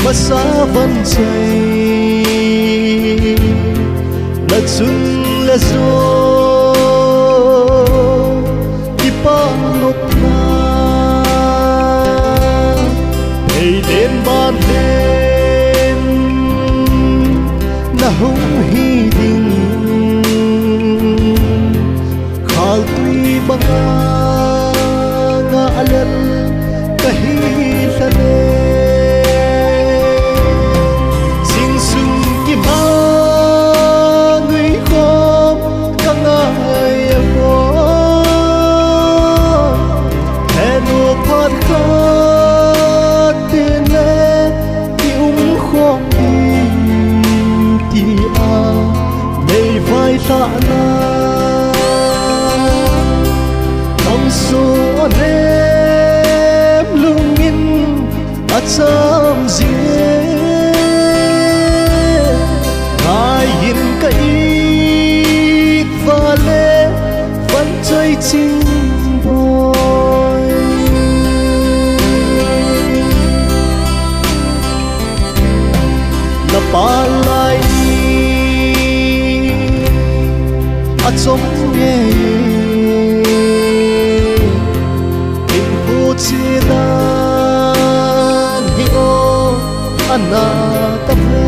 masa Vanchoi là chun là zo kipa nopna Pheilen banlen nahung hi ding Khaltwi banga ngahlel kahi lhone Singsung kima nuikhom ngei'e heno phat khat tine ki khom ti a nei vai la na Tongso Awnem lungin acham jing'e ngei'e kahi val-le Vanchoi Chingboi là palai achom ngei'e chidan hi o ana tape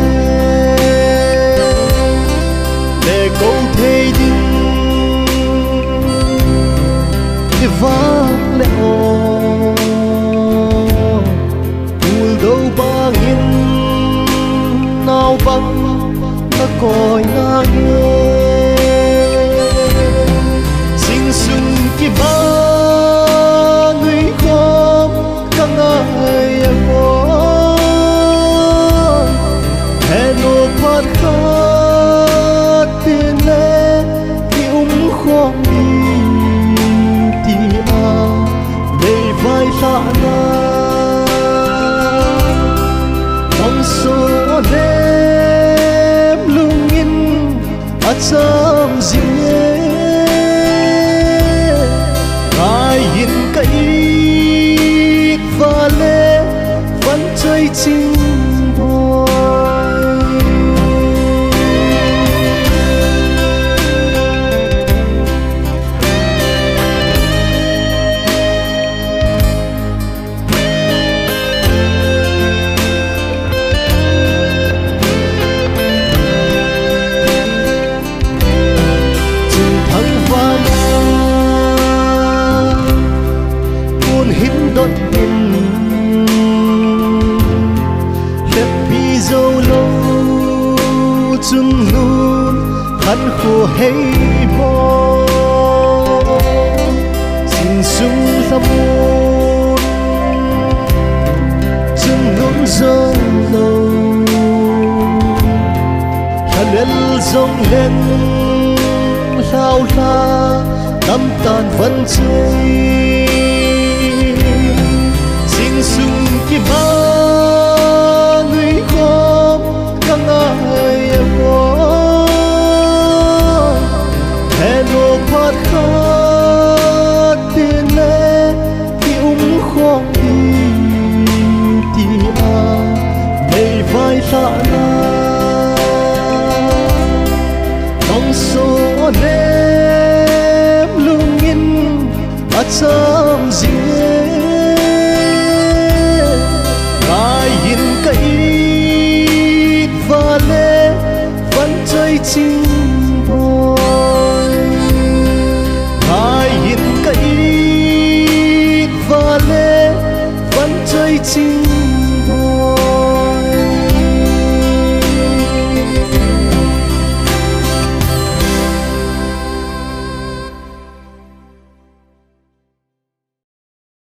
le go thei din hi val-le ul do baang'in nau bang na koi ngei'e Singsung kipa nuikhom ngei'e heno phat khat tine ki khom ti a nei vai la na Tongso Awnem lungin acham jing'e ngei'e kahi val-le Vanchoi Chingboi đốt in lép bi dâu lâu chunnu'n hắn khô hay mò Singsung Lamhoiching chunnu'n dâu lâu ngahlel dòng lên lao la năm tàn Vanchoi Singsung kima nuikhom ngei'e heno phat khat tine ki khom ti a nei vai la na Tongso Awnem lungin acham jing'e ngei'e val-le Vanchoi Chingboi ngei'e val-le Vanchoi Chingboi